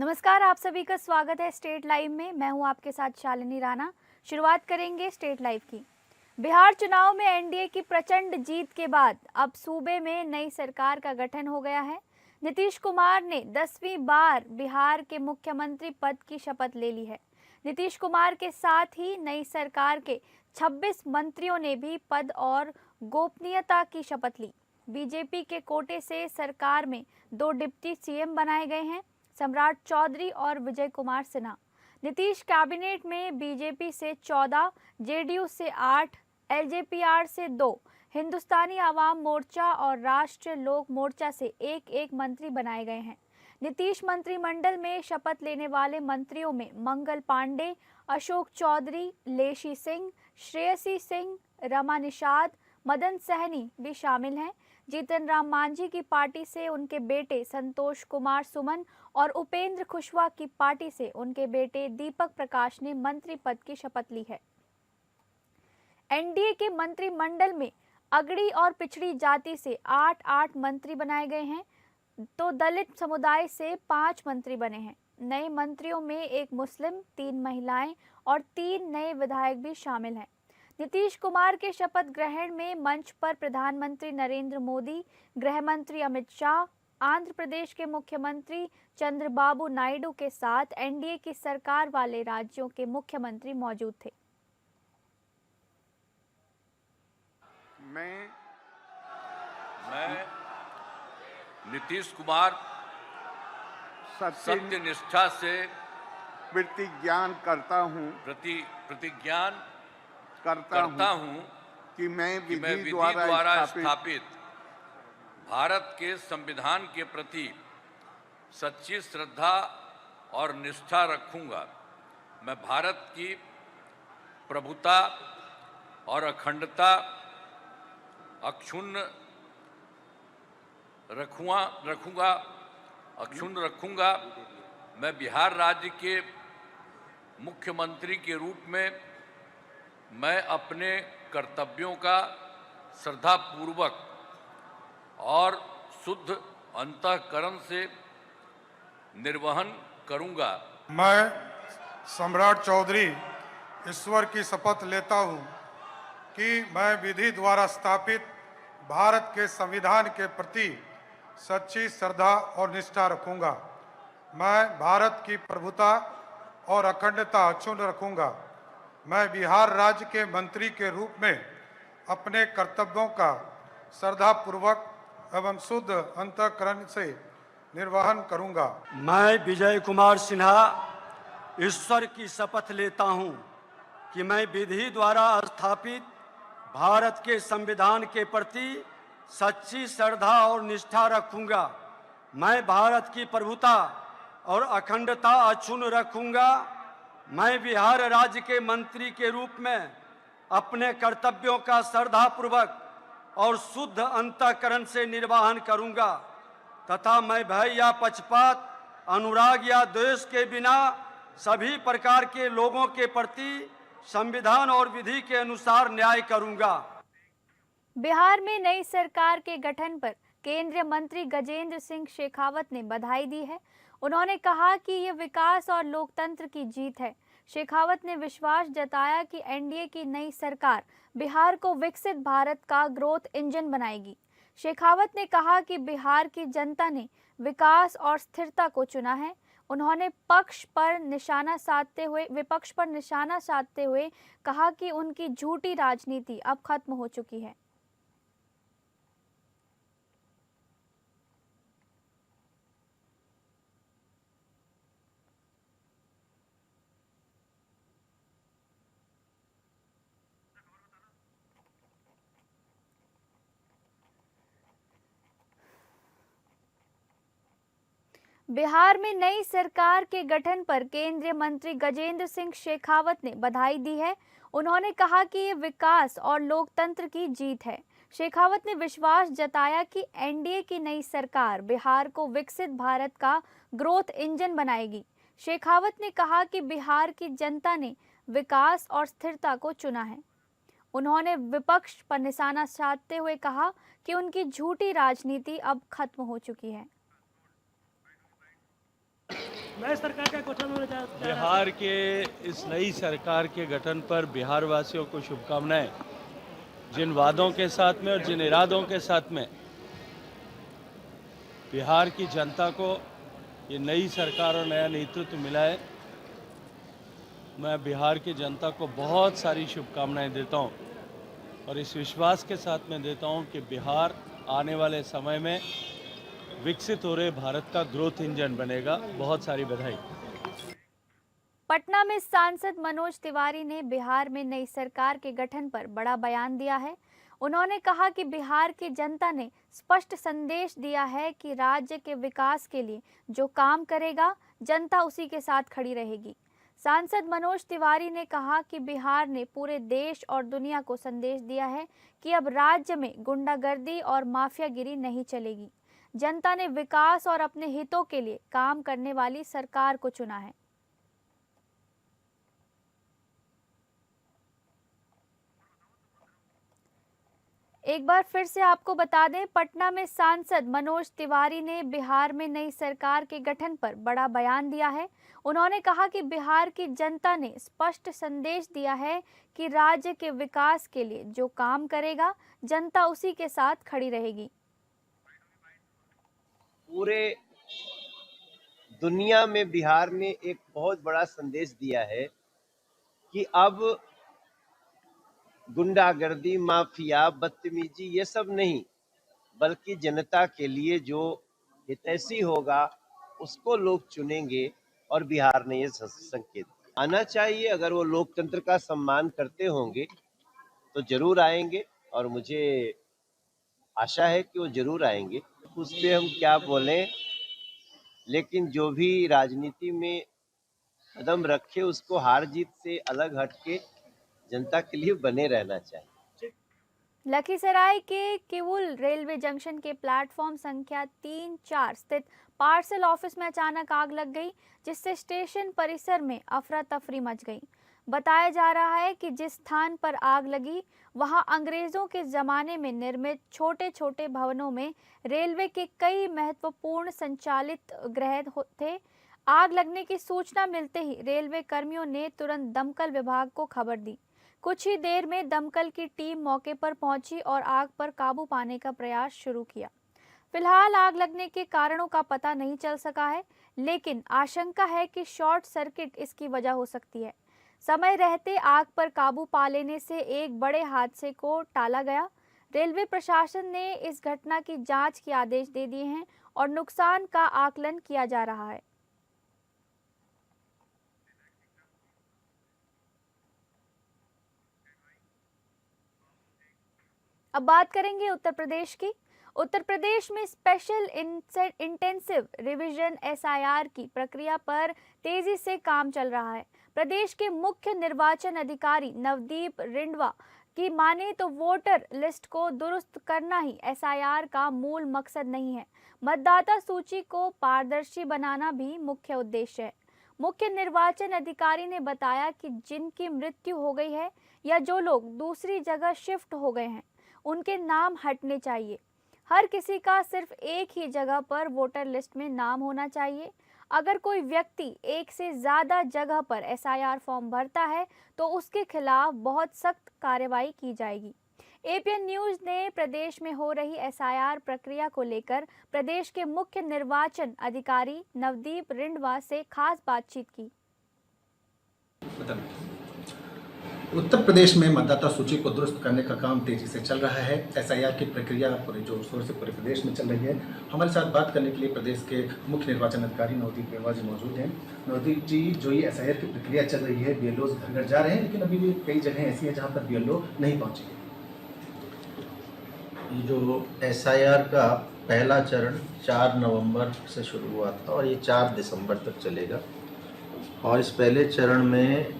नमस्कार, आप सभी का स्वागत है स्टेट लाइव में। मैं हूं आपके साथ शालिनी राणा। शुरुआत करेंगे स्टेट लाइव की। बिहार चुनाव में एनडीए की प्रचंड जीत के बाद अब सूबे में नई सरकार का गठन हो गया है। नीतीश कुमार ने 10वीं बार बिहार के मुख्यमंत्री पद की शपथ ले ली है। नीतीश कुमार के साथ ही नई सरकार के 26 मंत्रियों ने भी पद और गोपनीयता की शपथ ली। बीजेपी के कोटे से सरकार में 2 डिप्टी सीएम बनाए गए हैं, सम्राट चौधरी और विजय कुमार सिन्हा। नीतीश कैबिनेट में बीजेपी से 14, जेडीयू से 8, एलजेपीआर से 2, हिंदुस्तानी आवाम मोर्चा और राष्ट्रीय लोक मोर्चा से एक मंत्री बनाए गए हैं। नीतीश मंत्रिमंडल में शपथ लेने वाले मंत्रियों में मंगल पांडे, अशोक चौधरी, लेशी सिंह, श्रेयसी सिंह, रमा निषाद, मदन सहनी भी शामिल हैं। जीतन राम मांझी की पार्टी से उनके बेटे संतोष कुमार सुमन और उपेंद्र कुशवाहा की पार्टी से उनके बेटे दीपक प्रकाश ने मंत्री पद की शपथ ली है। एनडीए के मंत्रिमंडल में अगड़ी और पिछड़ी जाति से 8 मंत्री बनाए गए हैं, तो दलित समुदाय से 5 मंत्री बने हैं। नए मंत्रियों में एक मुस्लिम, 3 महिलाएं और 3 नए विधायक भी शामिल हैं। नीतीश कुमार के शपथ ग्रहण में मंच पर प्रधानमंत्री नरेंद्र मोदी, गृह मंत्री अमित शाह, आंध्र प्रदेश के मुख्यमंत्री चंद्रबाबू नायडू के साथ एनडीए की सरकार वाले राज्यों के मुख्यमंत्री मौजूद थे। मैं नीतीश कुमार सत्य निष्ठा से प्रतिज्ञान करता हूँ कि मैं विधि द्वारा स्थापित भारत के संविधान के प्रति सच्ची श्रद्धा और निष्ठा रखूंगा। मैं भारत की प्रभुता और अखंडता अक्षुण्ण रखूंगा। मैं बिहार राज्य के मुख्यमंत्री के रूप में मैं अपने कर्तव्यों का श्रद्धापूर्वक और शुद्ध अंतःकरण से निर्वहन करूंगा। मैं सम्राट चौधरी ईश्वर की शपथ लेता हूं कि मैं विधि द्वारा स्थापित भारत के संविधान के प्रति सच्ची श्रद्धा और निष्ठा रखूंगा। मैं भारत की प्रभुता और अखंडता अक्षुण्ण रखूंगा। मैं बिहार राज्य के मंत्री के रूप में अपने कर्तव्यों का श्रद्धापूर्वक एवं शुद्ध अंतःकरण से निर्वहन करूंगा। मैं विजय कुमार सिन्हा ईश्वर की शपथ लेता हूं कि मैं विधि द्वारा स्थापित भारत के संविधान के प्रति सच्ची श्रद्धा और निष्ठा रखूंगा। मैं भारत की प्रभुता और अखंडता अक्षुण्ण रखूंगा। मैं बिहार राज्य के मंत्री के रूप में अपने कर्तव्यों का श्रद्धापूर्वक और शुद्ध अंतःकरण से निर्वहन करूंगा तथा मैं भय या पक्षपात, अनुराग या द्वेष के बिना सभी प्रकार के लोगों के प्रति संविधान और विधि के अनुसार न्याय करूंगा। बिहार में नई सरकार के गठन पर केंद्रीय मंत्री गजेंद्र सिंह शेखावत ने बधाई दी है। उन्होंने कहा कि ये विकास और लोकतंत्र की जीत है। शेखावत ने विश्वास जताया कि एनडीए की नई सरकार बिहार को विकसित भारत का ग्रोथ इंजन बनाएगी। शेखावत ने कहा कि बिहार की जनता ने विकास और स्थिरता को चुना है। उन्होंने विपक्ष पर निशाना साधते हुए कहा कि उनकी झूठी राजनीति अब खत्म हो चुकी है। बिहार में नई सरकार के गठन पर केंद्रीय मंत्री गजेंद्र सिंह शेखावत ने बधाई दी है। उन्होंने कहा कि ये विकास और लोकतंत्र की जीत है। शेखावत ने विश्वास जताया कि एनडीए की नई सरकार बिहार को विकसित भारत का ग्रोथ इंजन बनाएगी। शेखावत ने कहा कि बिहार की जनता ने विकास और स्थिरता को चुना है। उन्होंने विपक्ष पर निशाना साधते हुए कहा कि उनकी झूठी राजनीति अब खत्म हो चुकी है। नए सरकार का गठन होने जा रहा है। बिहार के इस नई सरकार के गठन पर बिहार वासियों को शुभकामनाएं। जिन वादों के साथ में और जिन इरादों के साथ में बिहार की जनता को ये नई सरकार और नया नेतृत्व मिला है, मैं बिहार की जनता को बहुत सारी शुभकामनाएं देता हूं और इस विश्वास के साथ मैं देता हूं कि बिहार आने वाले समय में विकसित हो रहे भारत का ग्रोथ इंजन बनेगा। बहुत सारी बधाई। पटना में सांसद मनोज तिवारी ने बिहार में नई सरकार के गठन पर बड़ा बयान दिया है। उन्होंने कहा कि बिहार की जनता ने स्पष्ट संदेश दिया है कि राज्य के विकास के लिए जो काम करेगा जनता उसी के साथ खड़ी रहेगी। सांसद मनोज तिवारी ने कहा कि बिहार ने पूरे देश और दुनिया को संदेश दिया है कि अब राज्य में गुंडागर्दी और माफियागिरी नहीं चलेगी। जनता ने विकास और अपने हितों के लिए काम करने वाली सरकार को चुना है। एक बार फिर से आपको बता दें, पटना में सांसद मनोज तिवारी ने बिहार में नई सरकार के गठन पर बड़ा बयान दिया है। उन्होंने कहा कि बिहार की जनता ने स्पष्ट संदेश दिया है कि राज्य के विकास के लिए जो काम करेगा जनता उसी के साथ खड़ी रहेगी। पूरे दुनिया में बिहार ने एक बहुत बड़ा संदेश दिया है कि अब गुंडागर्दी, माफिया, बदतमीजी ये सब नहीं, बल्कि जनता के लिए जो हितैषी होगा उसको लोग चुनेंगे और बिहार ने ये संकेत आना चाहिए। अगर वो लोकतंत्र का सम्मान करते होंगे तो जरूर आएंगे और मुझे आशा है कि वो जरूर आएंगे। उस पे हम क्या बोलें, लेकिन जो भी राजनीति में कदम रखे उसको हार जीत से अलग हटके जनता के लिए बने रहना चाहिए। लखीसराय के किवुल रेलवे जंक्शन के प्लेटफॉर्म संख्या 3-4 स्थित पार्सल ऑफिस में अचानक आग लग गई, जिससे स्टेशन परिसर में अफरा तफरी मच गई। बताया जा रहा है कि जिस स्थान पर आग लगी वहां अंग्रेजों के जमाने में निर्मित छोटे छोटे भवनों में रेलवे के कई महत्वपूर्ण संचालित गृह थे। आग लगने की सूचना मिलते ही रेलवे कर्मियों ने तुरंत दमकल विभाग को खबर दी। कुछ ही देर में दमकल की टीम मौके पर पहुंची और आग पर काबू पाने का प्रयास शुरू किया। फिलहाल आग लगने के कारणों का पता नहीं चल सका है, लेकिन आशंका है कि शॉर्ट सर्किट इसकी वजह हो सकती है। समय रहते आग पर काबू पा लेने से एक बड़े हादसे को टाला गया। रेलवे प्रशासन ने इस घटना की जांच के आदेश दे दिए हैं और नुकसान का आकलन किया जा रहा है। अब बात करेंगे उत्तर प्रदेश की। उत्तर प्रदेश में स्पेशल इंटेंसिव रिवीजन SIR की प्रक्रिया पर तेजी से काम चल रहा है। प्रदेश के मुख्य निर्वाचन अधिकारी नवदीप रिंडवा की माने तो वोटर लिस्ट को दुरुस्त करना ही SIR का मूल मकसद नहीं है, मतदाता सूची को पारदर्शी बनाना भी मुख्य उद्देश्य है। मुख्य निर्वाचन अधिकारी ने बताया कि जिनकी मृत्यु हो गई है या जो लोग दूसरी जगह शिफ्ट हो गए हैं उनके नाम हटने चाहिए। हर किसी का सिर्फ एक ही जगह पर वोटर लिस्ट में नाम होना चाहिए। अगर कोई व्यक्ति एक से ज़्यादा जगह पर SIR फॉर्म भरता है तो उसके खिलाफ बहुत सख्त कार्रवाई की जाएगी। APN न्यूज़ ने प्रदेश में हो रही SIR प्रक्रिया को लेकर प्रदेश के मुख्य निर्वाचन अधिकारी नवदीप रिंडवा से खास बातचीत की। उत्तर प्रदेश में मतदाता सूची को दुरुस्त करने का काम तेजी से चल रहा है। SIR की प्रक्रिया पूरे जोर शोर से पूरे प्रदेश में चल रही है। हमारे साथ बात करने के लिए प्रदेश के मुख्य निर्वाचन अधिकारी नवदीप रिंडवा जी मौजूद हैं। नवदीप जी, जो ये SIR की प्रक्रिया चल रही है, BLOs घर घर जा रहे हैं, लेकिन अभी भी कई जगह ऐसी हैं जहाँ पर BLO नहीं पहुँची है। जो SIR का पहला चरण 4 नवंबर से शुरू हुआ था और ये 4 दिसंबर तक चलेगा। और इस पहले चरण में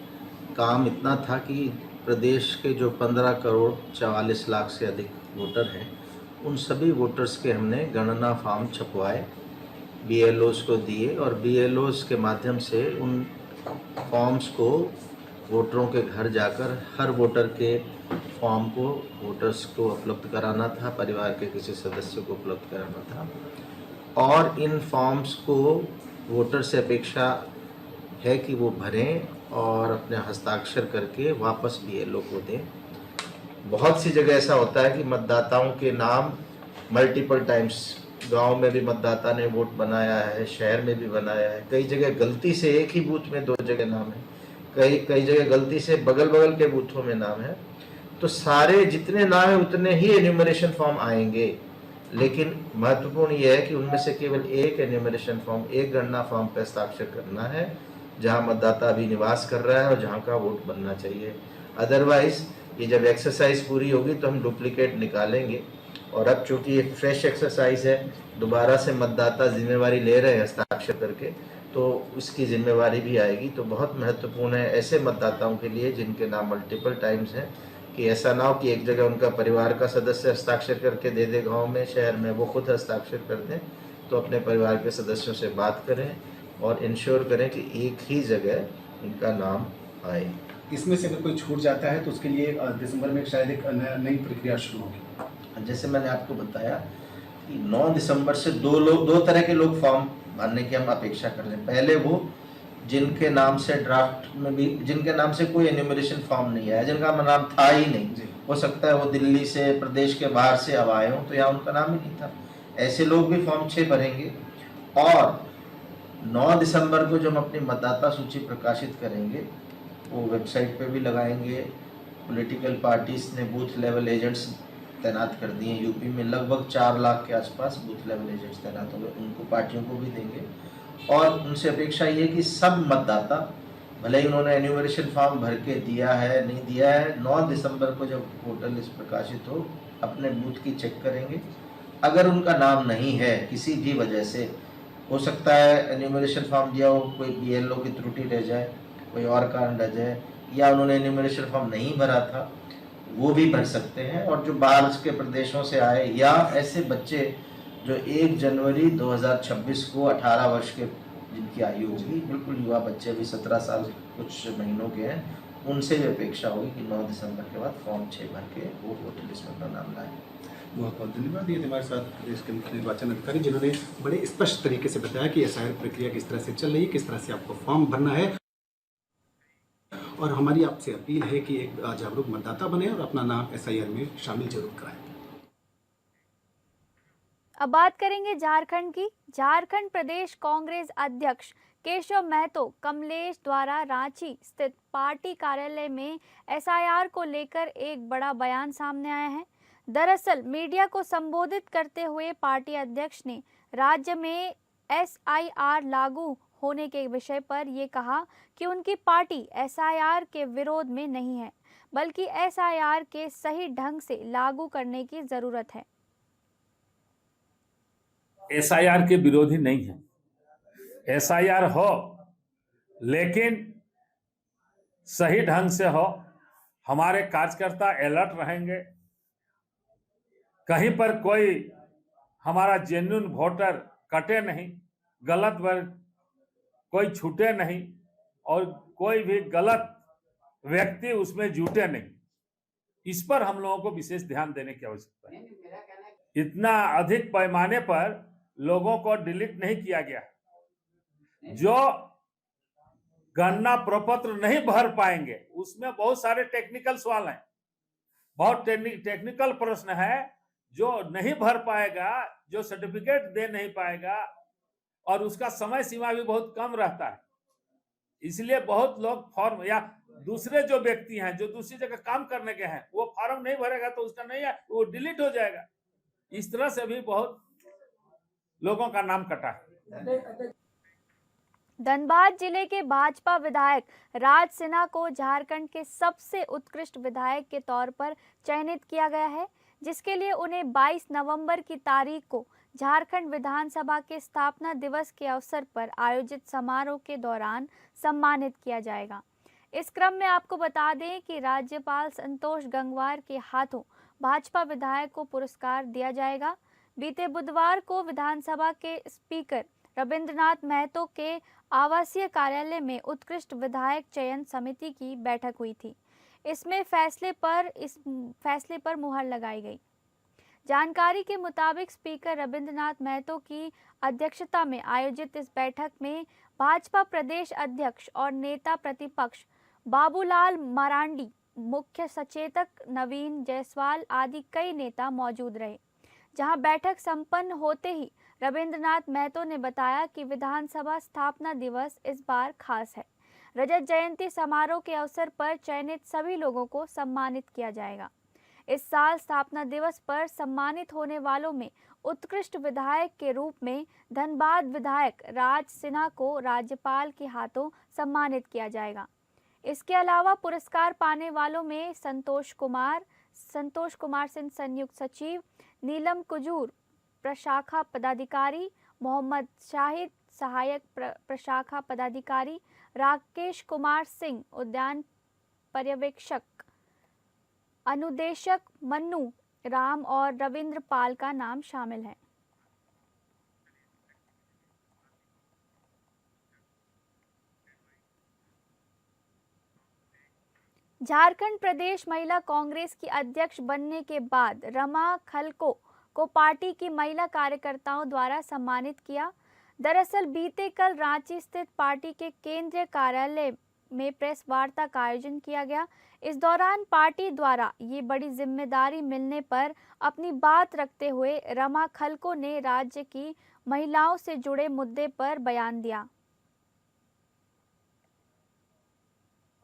काम इतना था कि प्रदेश के जो 15 करोड़ 44 लाख से अधिक वोटर हैं, उन सभी वोटर्स के हमने गणना फॉर्म छपवाए, BLOs को दिए और BLOs के माध्यम से उन फॉर्म्स को वोटरों के घर जाकर हर वोटर के फॉर्म को वोटर्स को उपलब्ध कराना था, परिवार के किसी सदस्य को उपलब्ध कराना था। और इन फॉर्म्स को वोटर से अपेक्षा है कि वो भरें और अपने हस्ताक्षर करके वापस बीएलओ को दें। बहुत सी जगह ऐसा होता है कि मतदाताओं के नाम मल्टीपल टाइम्स, गांव में भी मतदाता ने वोट बनाया है, शहर में भी बनाया है, कई जगह गलती से एक ही बूथ में 2 जगह नाम है, कई जगह गलती से बगल बगल के बूथों में नाम है। तो सारे जितने नाम है उतने ही एन्यूमरेशन फॉर्म आएंगे, लेकिन महत्वपूर्ण यह है कि उनमें से केवल एक एन्यूमरेशन फॉर्म, एक गणना फॉर्म पर हस्ताक्षर करना है जहां मतदाता अभी निवास कर रहा है और जहां का वोट बनना चाहिए। अदरवाइज ये जब एक्सरसाइज पूरी होगी तो हम डुप्लीकेट निकालेंगे, और अब चूंकि ये फ्रेश एक्सरसाइज है, दोबारा से मतदाता जिम्मेवारी ले रहे हैं हस्ताक्षर करके, तो उसकी जिम्मेवारी भी आएगी। तो बहुत महत्वपूर्ण है ऐसे मतदाताओं के लिए जिनके नाम मल्टीपल टाइम्स हैं, कि ऐसा ना हो कि एक जगह उनका परिवार का सदस्य हस्ताक्षर करके दे दे गांव में, शहर में वो खुद हस्ताक्षर कर दें। तो अपने परिवार के सदस्यों से बात करें और इंश्योर करें कि एक ही जगह उनका नाम आए। इसमें से अगर कोई छूट जाता है तो उसके लिए दिसंबर में शायद एक नई प्रक्रिया शुरू होगी। जैसे मैंने आपको बताया कि 9 दिसंबर से दो तरह के लोग फॉर्म भरने की हम अपेक्षा कर रहे हैं। पहले वो जिनके नाम से ड्राफ्ट में भी, जिनके नाम से कोई एन्यूमरेशन फॉर्म नहीं आया, जिनका नाम था ही नहीं, हो सकता है वो दिल्ली से, प्रदेश के बाहर से अब आए हों तो यहाँ उनका नाम ही नहीं था, ऐसे लोग भी फॉर्म 6 भरेंगे। और 9 दिसंबर को जब हम अपनी मतदाता सूची प्रकाशित करेंगे, वो वेबसाइट पे भी लगाएंगे। पॉलिटिकल पार्टीज ने बूथ लेवल एजेंट्स तैनात कर दिए हैं। यूपी में लगभग 4 लाख के आसपास बूथ लेवल एजेंट्स तैनात हो गए, उनको पार्टियों को भी देंगे। और उनसे अपेक्षा ये है कि सब मतदाता, भले ही उन्होंने एन्यूमरेशन फॉर्म भर के दिया है नहीं दिया है, 9 दिसंबर को जब वोटर लिस्ट प्रकाशित हो, अपने बूथ की चेक करेंगे। अगर उनका नाम नहीं है किसी भी वजह से, हो सकता है एन्यूमरेशन फॉर्म दिया हो, कोई बीएलओ की त्रुटि रह जाए, कोई और कारण रह जाए, या उन्होंने एन्यूमरेशन फॉर्म नहीं भरा था, वो भी भर सकते हैं। और जो बाहर के प्रदेशों से आए या ऐसे बच्चे जो 1 जनवरी 2026 को 18 वर्ष के जिनकी आयु होगी, बिल्कुल युवा बच्चे, भी 17 साल कुछ महीनों के हैं, उनसे भी अपेक्षा होगी कि 9 दिसंबर के बाद फॉर्म 6 भर के वो वोटर लिस्ट में अपना नाम लाएं। बहुत बहुत धन्यवाद। ये हमारे साथ प्रदेश के मुख्य निर्वाचन अधिकारी जिन्होंने बड़े स्पष्ट तरीके से बताया कि एसआईआर प्रक्रिया किस तरह से चल रही है, किस तरह से आपको फॉर्म भरना है, और हमारी आपसे अपील है कि एक जागरूक मतदाता बने और अपना नाम एसआईआर में शामिल जरूर कराएं। अब बात करेंगे झारखंड की। झारखंड प्रदेश कांग्रेस अध्यक्ष केशव महतो कमलेश द्वारा रांची स्थित पार्टी कार्यालय में एसआईआर को लेकर एक बड़ा बयान सामने आया है। दरअसल मीडिया को संबोधित करते हुए पार्टी अध्यक्ष ने राज्य में एसआईआर लागू होने के विषय पर ये कहा कि उनकी पार्टी एसआईआर के विरोध में नहीं है, बल्कि एसआईआर के सही ढंग से लागू करने की जरूरत है। एसआईआर के विरोधी नहीं है, एसआईआर हो लेकिन सही ढंग से हो। हमारे कार्यकर्ता अलर्ट रहेंगे, कहीं पर कोई हमारा जेन्युइन वोटर कटे नहीं, गलत वर्ग कोई छूटे नहीं, और कोई भी गलत व्यक्ति उसमें जुटे नहीं। इस पर हम लोगों को विशेष ध्यान देने की आवश्यकता है। इतना अधिक पैमाने पर लोगों को डिलीट नहीं किया गया। जो गणना प्रपत्र नहीं भर पाएंगे उसमें बहुत सारे टेक्निकल सवाल हैं, बहुत टेक्निकल प्रश्न है। जो नहीं भर पाएगा, जो सर्टिफिकेट दे नहीं पाएगा, और उसका समय सीमा भी बहुत कम रहता है, इसलिए बहुत लोग फॉर्म, या दूसरे जो व्यक्ति हैं जो दूसरी जगह काम करने के हैं, वो फॉर्म नहीं भरेगा तो उसका नहीं है, वो डिलीट हो जाएगा। इस तरह से भी बहुत लोगों का नाम कटा है। धनबाद जिले के भाजपा विधायक राज सिन्हा को झारखंड के सबसे उत्कृष्ट विधायक के तौर पर चयनित किया गया है, जिसके लिए उन्हें 22 नवंबर की तारीख को झारखंड विधानसभा के स्थापना दिवस के अवसर पर आयोजित समारोह के दौरान सम्मानित किया जाएगा। इस क्रम में आपको बता दें कि राज्यपाल संतोष गंगवार के हाथों भाजपा विधायक को पुरस्कार दिया जाएगा। बीते बुधवार को विधानसभा के स्पीकर रविंद्रनाथ महतो के आवासीय कार्यालय में उत्कृष्ट विधायक चयन समिति की बैठक हुई थी। इस फैसले पर मुहर लगाई गई। जानकारी के मुताबिक स्पीकर रविंद्रनाथ महतो की अध्यक्षता में आयोजित इस बैठक में भाजपा प्रदेश अध्यक्ष और नेता प्रतिपक्ष बाबूलाल मरांडी, मुख्य सचेतक नवीन जायसवाल आदि कई नेता मौजूद रहे। जहां बैठक संपन्न होते ही रविंद्रनाथ महतो ने बताया कि विधानसभा स्थापना दिवस इस बार खास है। रजत जयंती समारोह के अवसर पर चयनित सभी लोगों को सम्मानित किया जाएगा। इस साल स्थापना दिवस पर सम्मानित होने वालों में उत्कृष्ट विधायक के रूप में धनबाद विधायक राज सिन्हा को राज्यपाल के हाथों सम्मानित किया जाएगा। इसके अलावा पुरस्कार पाने वालों में संतोष कुमार सिंह संयुक्त सचिव, नीलम कुजूर प्रशाखा पदाधिकारी, मोहम्मद शाहिद सहायक प्रशाखा पदाधिकारी, राकेश कुमार सिंह उद्यान पर्यवेक्षक, अनुदेशक मन्नू राम और रविंद्र पाल का नाम शामिल है। झारखंड प्रदेश महिला कांग्रेस की अध्यक्ष बनने के बाद रमा खलको को पार्टी की महिला कार्यकर्ताओं द्वारा सम्मानित किया। दरअसल बीते कल रांची स्थित पार्टी के केंद्रीय कार्यालय में प्रेस वार्ता का आयोजन किया गया। इस दौरान पार्टी द्वारा ये बड़ी जिम्मेदारी मिलने पर अपनी बात रखते हुए रमा खलको ने राज्य की महिलाओं से जुड़े मुद्दे पर बयान दिया।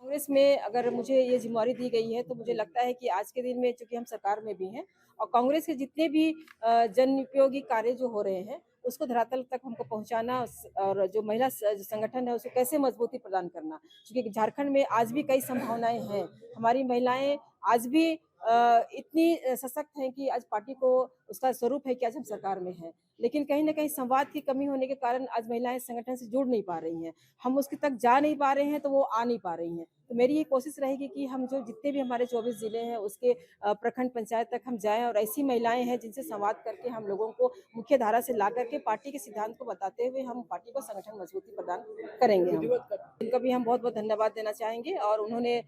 कांग्रेस में अगर मुझे ये जिम्मेदारी दी गई है तो मुझे लगता है कि आज के दिन में, चूंकि हम सरकार में भी हैं और कांग्रेस के जितने भी जन उपयोगी कार्य जो हो रहे हैं उसको धरातल तक हमको पहुंचाना और जो महिला संगठन है उसको कैसे मजबूती प्रदान करना, क्योंकि झारखंड में आज भी कई संभावनाएं हैं। हमारी महिलाएं आज भी इतनी सशक्त हैं कि आज पार्टी को उसका स्वरूप है कि आज हम सरकार में हैं, लेकिन कहीं ना कहीं संवाद की कमी होने के कारण आज महिलाएं संगठन से जुड़ नहीं पा रही हैं, हम उसके तक जा नहीं पा रहे हैं तो वो आ नहीं पा रही हैं। तो मेरी ये कोशिश रहेगी कि हम जो जितने भी हमारे 24 जिले हैं उसके प्रखंड पंचायत तक हम जाएं और ऐसी महिलाएं हैं जिनसे संवाद करके हम लोगों को मुख्य धारा से ला करके पार्टी के सिद्धांत को बताते हुए हम पार्टी को संगठन मजबूती प्रदान करेंगे। इनका भी हम बहुत बहुत धन्यवाद देना चाहेंगे और उन्होंने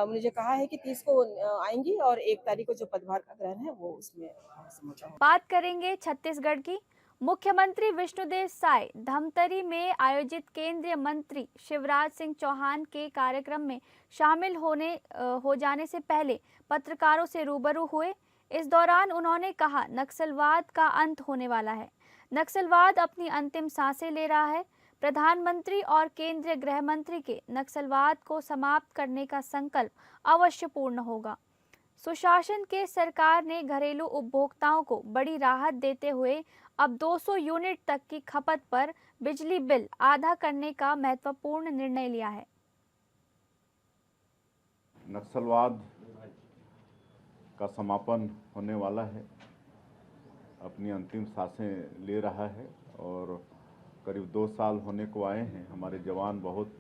मुझे कहा है कि 30 को आएंगी और 1 तारीख को जो पदभार का ग्रहण है वो उसमें। बात करेंगे छत्तीसगढ़ की। मुख्यमंत्री विष्णुदेव साय धमतरी में आयोजित केंद्रीय मंत्री शिवराज सिंह चौहान के कार्यक्रम में शामिल हो जाने से पहले पत्रकारों से रूबरू हुए। इस दौरान उन्होंने कहा, नक्सलवाद का अंत होने वाला है, नक्सलवाद अपनी अंतिम सांसें ले रहा है। प्रधानमंत्री और केंद्रीय गृह मंत्री के नक्सलवाद को समाप्त करने का संकल्प अवश्य पूर्ण होगा। सुशासन के सरकार ने घरेलू उपभोक्ताओं को बड़ी राहत देते हुए अब 200 यूनिट तक की खपत पर बिजली बिल आधा करने का महत्वपूर्ण निर्णय लिया है। नक्सलवाद का समापन होने वाला है, अपनी अंतिम सांसें ले रहा है और करीब 2 साल होने को आए हैं। हमारे जवान बहुत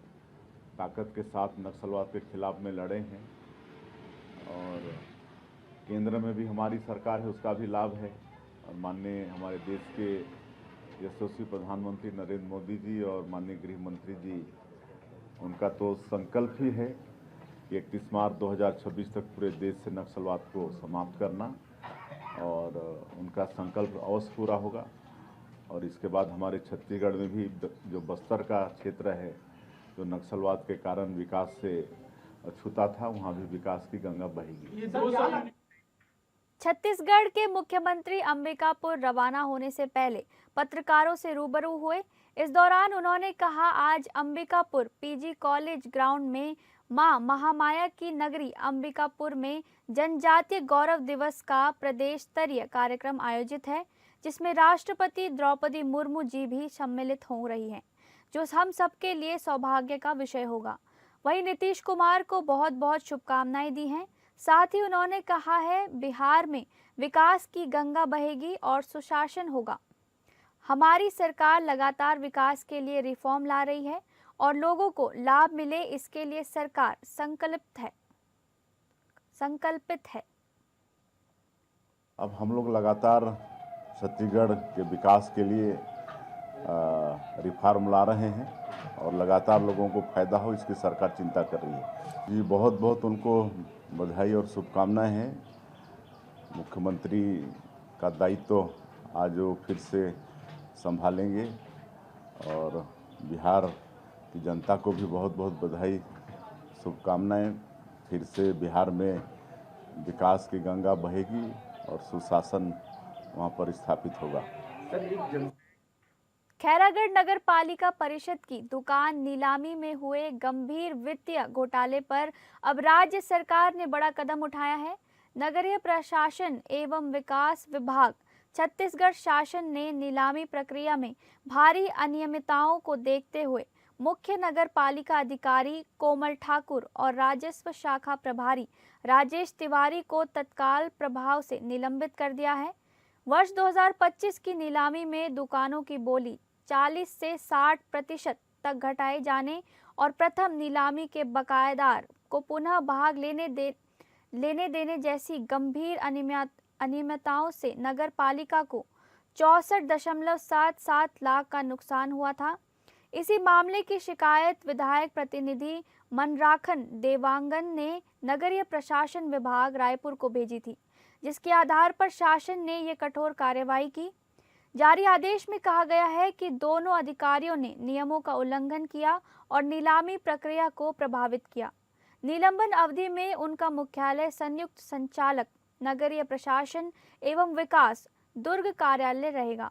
ताकत के साथ नक्सलवाद के खिलाफ में लड़े हैं और केंद्र में भी हमारी सरकार है, उसका भी लाभ है। और माननीय हमारे देश के यशस्वी प्रधानमंत्री नरेंद्र मोदी जी और माननीय गृह मंत्री जी, उनका तो संकल्प ही है कि 31 मार्च 2026 तक पूरे देश से नक्सलवाद को समाप्त करना और उनका संकल्प अवश्य पूरा होगा। और इसके बाद हमारे छत्तीसगढ़ में भी जो बस्तर का क्षेत्र है, जो नक्सलवाद के कारण विकास से अछूता था, वहाँ भी विकास की गंगा बहेगी। छत्तीसगढ़ के मुख्यमंत्री अंबिकापुर रवाना होने से पहले पत्रकारों से रूबरू हुए। इस दौरान उन्होंने कहा, आज अंबिकापुर पीजी कॉलेज ग्राउंड में मां महामाया की नगरी अंबिकापुर में जनजातीय गौरव दिवस का प्रदेश स्तरीय कार्यक्रम आयोजित है, जिसमें राष्ट्रपति द्रौपदी मुर्मू जी भी सम्मिलित हो रही हैं, जो हम सबके लिए सौभाग्य का विषय होगा। वहीं नीतीश कुमार को बहुत बहुत शुभकामनाएं दी हैं। साथ ही उन्होंने कहा है, बिहार में विकास की गंगा बहेगी और सुशासन होगा। हमारी सरकार लगातार विकास के लिए रिफॉर्म ला रही है और लोगों को लाभ मिले, इसके लिए सरकार संकल्पित है। अब हम लोग लगातार छत्तीसगढ़ के विकास के लिए रिफॉर्म ला रहे हैं और लगातार लोगों को फायदा हो, इसकी सरकार चिंता कर रही है। जी बहुत बहुत उनको बधाई और शुभकामनाएं हैं। मुख्यमंत्री का दायित्व आज वो फिर से संभालेंगे और बिहार की जनता को भी बहुत बहुत बधाई, शुभकामनाएं। फिर से बिहार में विकास की गंगा बहेगी और सुशासन वहां पर स्थापित होगा। खैरागढ़ नगर पालिका परिषद की दुकान नीलामी में हुए गंभीर वित्तीय घोटाले पर अब राज्य सरकार ने बड़ा कदम उठाया है। नगरीय प्रशासन एवं विकास विभाग छत्तीसगढ़ शासन ने नीलामी प्रक्रिया में भारी अनियमितताओं को देखते हुए मुख्य नगर पालिका अधिकारी कोमल ठाकुर और राजस्व शाखा प्रभारी राजेश तिवारी को तत्काल प्रभाव से निलंबित कर दिया है। वर्ष 2025 की नीलामी में दुकानों की बोली 40 से 60% तक घटाए जाने और प्रथम नीलामी के बकायेदार को पुनः भाग लेने देने जैसी गंभीर अनियमितताओं से नगर पालिका को 64.77 लाख का नुकसान हुआ था। इसी मामले की शिकायत विधायक प्रतिनिधि मनराखन देवांगन ने नगरीय प्रशासन विभाग रायपुर को भेजी थी, जिसके आधार पर शासन ने ये कठोर कार्रवाई की। जारी आदेश में कहा गया है कि दोनों अधिकारियों ने नियमों का उल्लंघन किया और नीलामी प्रक्रिया को प्रभावित किया। निलंबन अवधि में उनका मुख्यालय संयुक्त संचालक नगरीय प्रशासन एवं विकास दुर्ग कार्यालय रहेगा।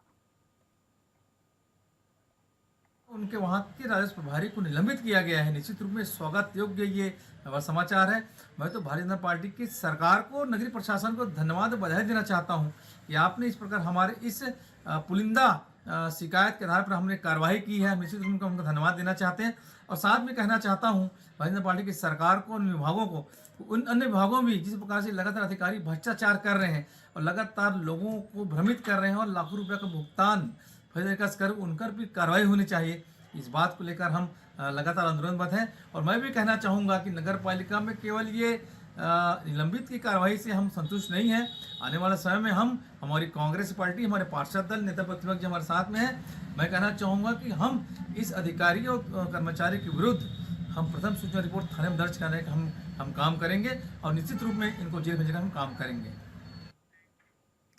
उनके वहाँ के राजस्व प्रभारी को निलंबित किया गया है। निश्चित रूप में स्वागत योग्य ये समाचार है। मैं तो भारतीय जनता पार्टी की सरकार को, नगरीय प्रशासन को धन्यवाद और बधाई देना चाहता हूँ कि आपने इस प्रकार हमारे इस पुलिंदा शिकायत के आधार पर हमने कार्रवाई की है। निश्चित रूप में उनका धन्यवाद देना चाहते हैं और साथ में कहना चाहता हूँ भारतीय जनता पार्टी की सरकार को, उन विभागों को, उन अन्य विभागों में जिस प्रकार से लगातार अधिकारी भ्रष्टाचार कर रहे हैं और लगातार लोगों को भ्रमित कर रहे हैं और लाखों रुपये का भुगतान कर उनकर भी कार्रवाई होनी चाहिए। इस बात को लेकर हम लगातार आंदोलनबद्ध हैं और मैं भी कहना चाहूँगा कि नगर पालिका में केवल ये निलंबित की कार्रवाई से हम संतुष्ट नहीं हैं। आने वाले समय में हमारी कांग्रेस पार्टी, हमारे पार्षद दल, नेता प्रतिपक्ष हमारे साथ में है। मैं कहना चाहूँगा कि हम इस अधिकारी और कर्मचारी के विरुद्ध हम प्रथम सूचना रिपोर्ट थाने में दर्ज करने का हम काम करेंगे और निश्चित रूप में इनको जेल भेजने का हम काम करेंगे।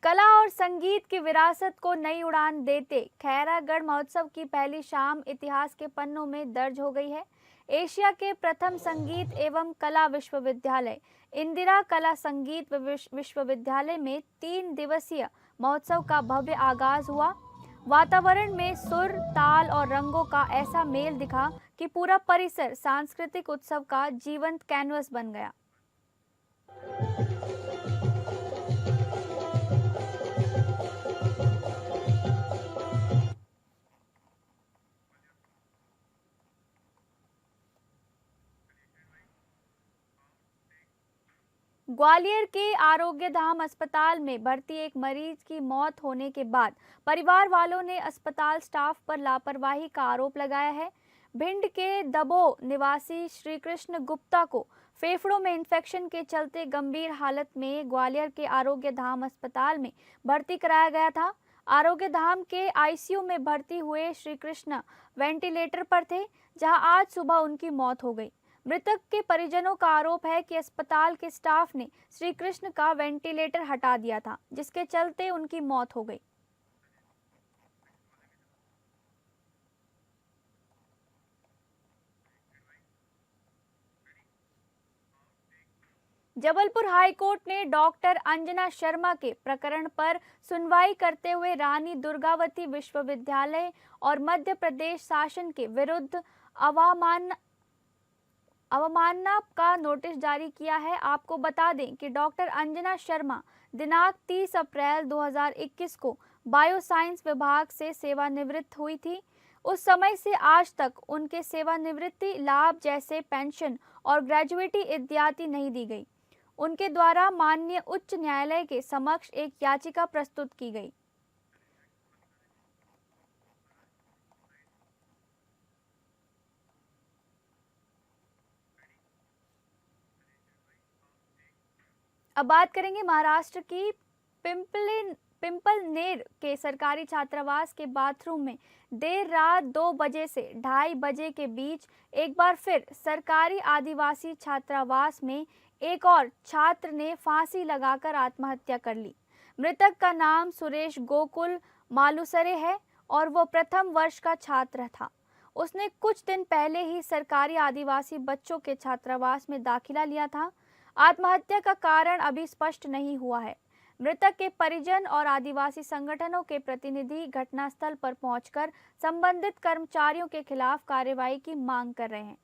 कला और संगीत की विरासत को नई उड़ान देते खैरागढ़ महोत्सव की पहली शाम इतिहास के पन्नों में दर्ज हो गई है। एशिया के प्रथम संगीत एवं कला विश्वविद्यालय इंदिरा कला संगीत विश्वविद्यालय में 3 दिवसीय महोत्सव का भव्य आगाज हुआ। वातावरण में सुर, ताल और रंगों का ऐसा मेल दिखा कि पूरा परिसर सांस्कृतिक उत्सव का जीवंत कैनवस बन गया। ग्वालियर के आरोग्य धाम अस्पताल में भर्ती एक मरीज की मौत होने के बाद परिवार वालों ने अस्पताल स्टाफ पर लापरवाही का आरोप लगाया है। भिंड के दबो निवासी श्री कृष्ण गुप्ता को फेफड़ों में इंफेक्शन के चलते गंभीर हालत में ग्वालियर के आरोग्य धाम अस्पताल में भर्ती कराया गया था। आरोग्य धाम के आईसीयू में भर्ती हुए श्री कृष्ण वेंटिलेटर पर थे, जहां आज सुबह उनकी मौत हो गई। मृतक के परिजनों का आरोप है कि अस्पताल के स्टाफ ने श्री कृष्ण का वेंटिलेटर हटा दिया था, जिसके चलते उनकी मौत हो गई। जबलपुर हाईकोर्ट ने डॉक्टर अंजना शर्मा के प्रकरण पर सुनवाई करते हुए रानी दुर्गावती विश्वविद्यालय और मध्य प्रदेश शासन के विरुद्ध अवमानना का नोटिस जारी किया है। आपको बता दें कि डॉक्टर अंजना शर्मा दिनांक 30 अप्रैल 2021 को बायोसाइंस विभाग से सेवानिवृत्त हुई थी। उस समय से आज तक उनके सेवानिवृत्ति लाभ जैसे पेंशन और ग्रेजुएटी इत्यादि नहीं दी गई। उनके द्वारा माननीय उच्च न्यायालय के समक्ष एक याचिका प्रस्तुत की गई। अब बात करेंगे महाराष्ट्र की पिंपलनेर के सरकारी छात्रावास के बाथरूम में देर रात 2 बजे से 2:30 बजे के बीच एक बार फिर सरकारी आदिवासी छात्रावास में एक और छात्र ने फांसी लगाकर आत्महत्या कर ली। मृतक का नाम सुरेश गोकुल मालूसरे है और वो प्रथम वर्ष का छात्र था। उसने कुछ दिन पहले ही सरकारी आदिवासी बच्चों के छात्रावास में दाखिला लिया था। आत्महत्या का कारण अभी स्पष्ट नहीं हुआ है। मृतक के परिजन और आदिवासी संगठनों के प्रतिनिधि घटनास्थल पर पहुंचकर संबंधित कर्मचारियों के खिलाफ कार्रवाई की मांग कर रहे हैं।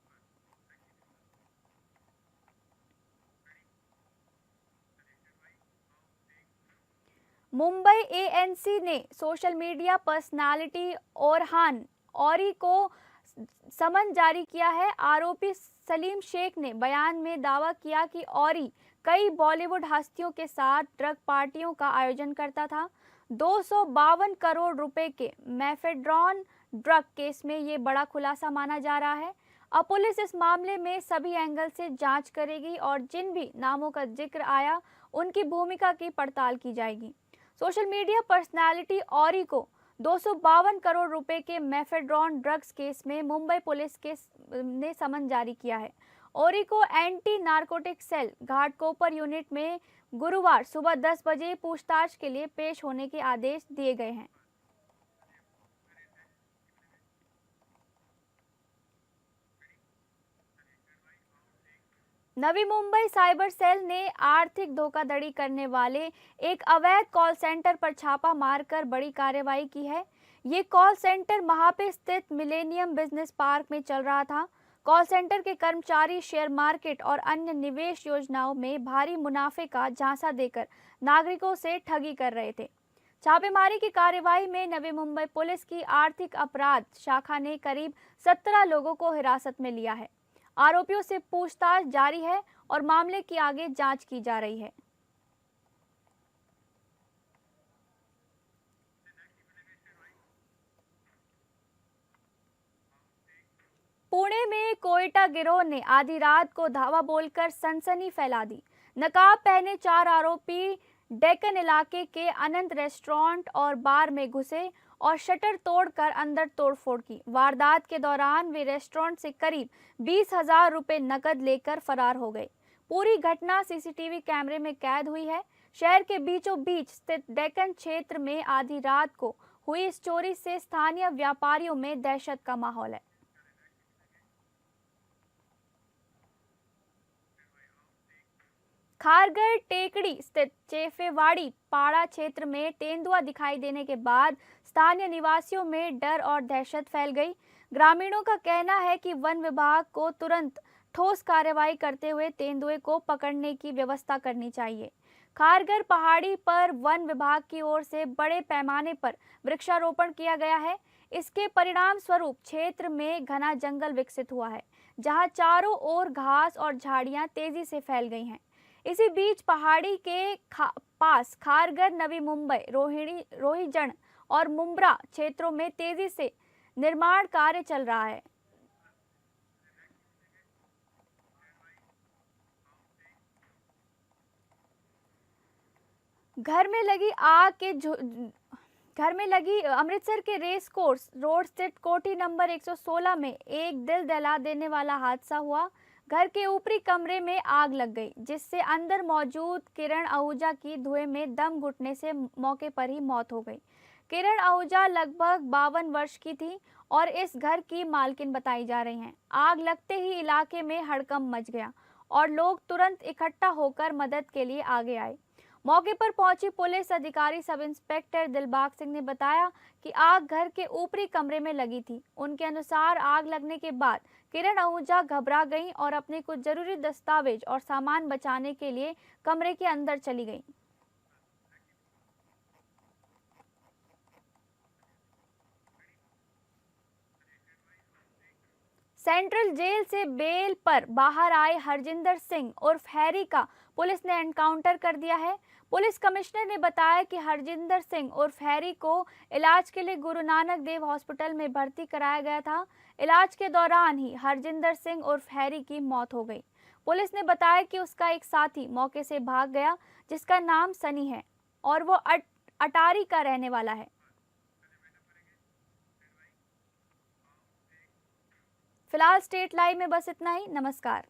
मुंबई एएनसी ने सोशल मीडिया पर्सनालिटी ओरहान औरी को समन जारी किया है। आरोपी सलीम शेख ने बयान में दावा किया कि औरी कई बॉलीवुड हस्तियों के साथ ड्रग पार्टियों का आयोजन करता था। 252 करोड़ रुपए के मेफेड्रॉन ड्रग केस में ये बड़ा खुलासा माना जा रहा है। अब पुलिस इस मामले में सभी एंगल से जांच करेगी और जिन भी नामों का जिक्र आया उनकी भूमिका की पड़ताल की जाएगी। सोशल मीडिया पर्सनालिटी औरी को 252 करोड़ रुपए के मेफेड्रॉन ड्रग्स केस में मुंबई पुलिस ने समन जारी किया है। औरी को anti narcotic cell Ghatkopar unit में गुरुवार सुबह 10 बजे पूछताछ के लिए पेश होने के आदेश दिए गए हैं। नवी मुंबई साइबर सेल ने आर्थिक धोखाधड़ी करने वाले एक अवैध कॉल सेंटर पर छापा मारकर बड़ी कार्रवाई की है। ये कॉल सेंटर महापे स्थित मिलेनियम बिजनेस पार्क में चल रहा था। कॉल सेंटर के कर्मचारी शेयर मार्केट और अन्य निवेश योजनाओं में भारी मुनाफे का झांसा देकर नागरिकों से ठगी कर रहे थे। छापेमारी की कार्रवाई में नवी मुंबई पुलिस की आर्थिक अपराध शाखा ने करीब 17 लोगों को हिरासत में लिया है। आरोपियों से पूछताछ जारी है और मामले की आगे जांच की जा रही है। पुणे में कोयटा गिरोह ने आधी रात को धावा बोलकर सनसनी फैला दी। नकाब पहने 4 आरोपी डेक्कन इलाके के अनंत रेस्टोरेंट और बार में घुसे और शटर तोड़कर अंदर तोड़फोड़ की। वारदात के दौरान वे रेस्टोरेंट से करीब 20,000 रुपए नकद लेकर फरार हो गए। पूरी घटना सीसीटीवी कैमरे में कैद हुई है। शहर के बीचों बीच स्थित डेक्कन क्षेत्र में आधी रात को हुई इस चोरी से स्थानीय व्यापारियों में दहशत का माहौल है। खारघर टेकड़ी स्थित चेफेवाड़ी पाड़ा क्षेत्र में तेंदुआ दिखाई देने के बाद स्थानीय निवासियों में डर और दहशत फैल गई। ग्रामीणों का कहना है कि वन विभाग को तुरंत ठोस कार्रवाई करते हुए तेंदुए को पकड़ने की व्यवस्था करनी चाहिए। खारघर पहाड़ी पर वन विभाग की ओर से बड़े पैमाने पर वृक्षारोपण किया गया है। इसके परिणाम स्वरूप क्षेत्र में घना जंगल विकसित हुआ है, जहां चारों ओर घास और झाड़ियां तेजी से फैल गई हैं। इसी बीच पहाड़ी के पास खारघर, नवी मुंबई, रोहिजन और मुंब्रा क्षेत्रों में तेजी से निर्माण कार्य चल रहा है। घर में लगी अमृतसर के रेस कोर्स रोड स्थित कोठी नंबर 116 में एक दिल दहला देने वाला हादसा हुआ। घर के ऊपरी कमरे में आग लग गई, जिससे अंदर मौजूद किरण आहूजा की धुएं में दम घुटने से मौके पर ही मौत हो गई। किरण आहूजा लगभग 52 वर्ष की थी और इस घर की मालकिन बताई जा रही हैं। आग लगते ही इलाके में हड़कंप मच गया और लोग तुरंत इकट्ठा होकर मदद के लिए आगे आए। मौके पर पहुंची पुलिस अधिकारी सब इंस्पेक्टर दिलबाग सिंह ने बताया कि आग घर के ऊपरी कमरे में लगी थी। उनके अनुसार आग लगने के बाद किरण आहूजा घबरा गईं और अपने कुछ जरूरी दस्तावेज और सामान बचाने के लिए कमरे के अंदर चली गईं। सेंट्रल जेल से बेल पर बाहर आए हरजिंदर सिंह उर्फ हैरी का पुलिस ने एनकाउंटर कर दिया है। पुलिस कमिश्नर ने बताया कि हरजिंदर सिंह उर्फ हैरी को इलाज के लिए गुरु नानक देव हॉस्पिटल में भर्ती कराया गया था। इलाज के दौरान ही हरजिंदर सिंह उर्फ हैरी की मौत हो गई। पुलिस ने बताया कि उसका एक साथी मौके से भाग गया, जिसका नाम सनी है और वो अटारी का रहने वाला है। फिलहाल स्टेट लाइव में बस इतना ही। नमस्कार।